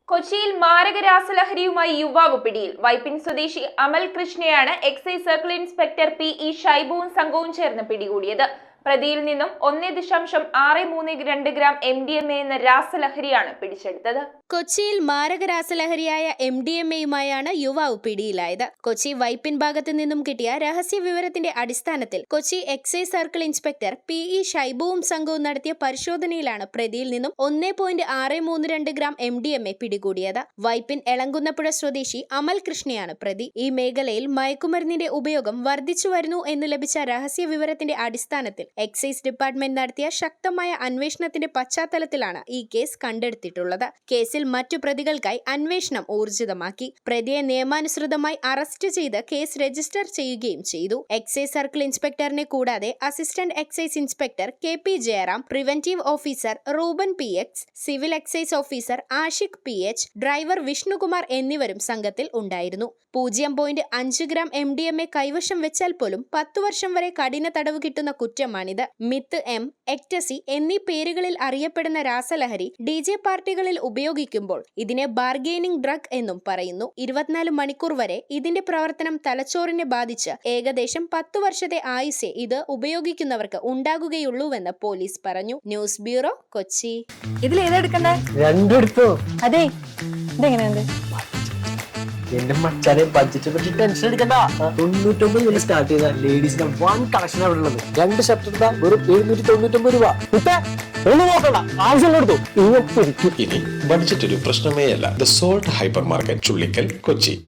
കൊച്ചിയിൽ മാരക രാസലഹരിയുമായി യുവാവ് പിടിയിൽ. വൈപ്പിൻ സ്വദേശി അമൽ കൃഷ്ണയാണ് എക്സൈസ് സർക്കിൾ ഇൻസ്പെക്ടർ പി ഷൈബുവും സംഘവും ചേർന്ന് പിടികൂടിയത്. പ്രതിയിൽ നിന്നും 1.632 ഗ്രാം MDMA എന്ന രാസലഹരിയാണ് പിടിച്ചെടുത്തത്. കൊച്ചിയിൽ മാരക രാസലഹരിയായ MDMAയുമായാണ് യുവാവ് പിടിയിലായത്. കൊച്ചി വൈപ്പിൻ ഭാഗത്തു നിന്നും കിട്ടിയ രഹസ്യ വിവരത്തിന്റെ അടിസ്ഥാനത്തിൽ Kochi excise circle inspector P ഷൈബുവും സംഘവും നടത്തിയ പരിശോധനയിലാണ് പ്രതിയിൽ നിന്നും 1.632 ഗ്രാം MDMA പിടികൂടിയത്. വൈപ്പിൻ എളങ്കുന്നപ്പുഴ സ്വദേശി അമൽ കൃഷ്ണയാണ് പ്രതി. ഈ മേഖലയിൽ മയക്കുമരുന്നിന്റെ ഉപയോഗം വർദ്ധിച്ചു വരുന്നു എന്ന് ലഭിച്ച രഹസ്യ വിവരത്തിന്റെ അടിസ്ഥാനത്തിൽ എക്സൈസ് ഡിപ്പാർട്ട്മെന്റ് നടത്തിയ ശക്തമായ അന്വേഷണത്തിന്റെ പശ്ചാത്തലത്തിലാണ് ഈ കേസ് കണ്ടെടുത്തിട്ടുള്ളത്. കേസിൽ മറ്റു പ്രതികൾക്കായി അന്വേഷണം ഊർജിതമാക്കി. പ്രതിയെ നിയമാനുസൃതമായി അറസ്റ്റ് ചെയ്ത് കേസ് രജിസ്റ്റർ ചെയ്യുകയും ചെയ്തു. എക്സൈസ് സർക്കിൾ ഇൻസ്പെക്ടറിനെ കൂടാതെ assistant excise inspector KP Jayaram, preventive officer Ruben PX, civil excise officer Ashiq PH, driver Vishnukumar എന്നിവരും സംഘത്തിൽ ഉണ്ടായിരുന്നു. 0.5 ഗ്രാം MDMA കൈവശം വെച്ചാൽ പോലും 10 വർഷം വരെ കഠിന തടവ് കിട്ടുന്ന കുറ്റമാണിത്. മിത്ത് M, എക്ടസി എന്നീ പേരുകളിൽ അറിയപ്പെടുന്ന രാസലഹരി DJ പാർട്ടികളിൽ ഉപയോഗിക്കുമ്പോൾ ഇതിനെ ബാർഗെയിനിങ് ഡ്രഗ് എന്നും പറയുന്നു. 24 മണിക്കൂർ വരെ ഇതിന്റെ പ്രവർത്തനം തലച്ചോറിനെ ബാധിച്ച് ഏകദേശം 10 വർഷത്തെ ആയുസ്സേ ഇത് ഉപയോഗിക്കുന്നവർക്ക് ഉണ്ടാകുകയുള്ളൂവെന്ന് പോലീസ് പറഞ്ഞു. News bureau, Kochi. ഇതിലേതെടുക്കണ്ടേ? രണ്ടെടുത്തോ? അതെ, ഇതെങ്ങനെയുണ്ട്? എന്റെ മച്ചാനെ ബഡ്ജറ്റ് പറ്റി ടെൻഷൻ എടുക്കണ്ട. 99 സ്റ്റാർട്ട് ചെയ്ത ലേഡീസിന്റെ വൺ കളക്ഷൻ അവിടെ ഉള്ളത്. 2 ഷർട്ട് എടുത്താൽ വെറും 799 രൂപ. ഒന്നും നോക്കണ്ട, ആവശ്യം എടുത്തു. ഇനി ബഡ്ജറ്റ് ഒരു പ്രശ്നമേ അല്ല. The salt hyper market, Chullickal, Kochi.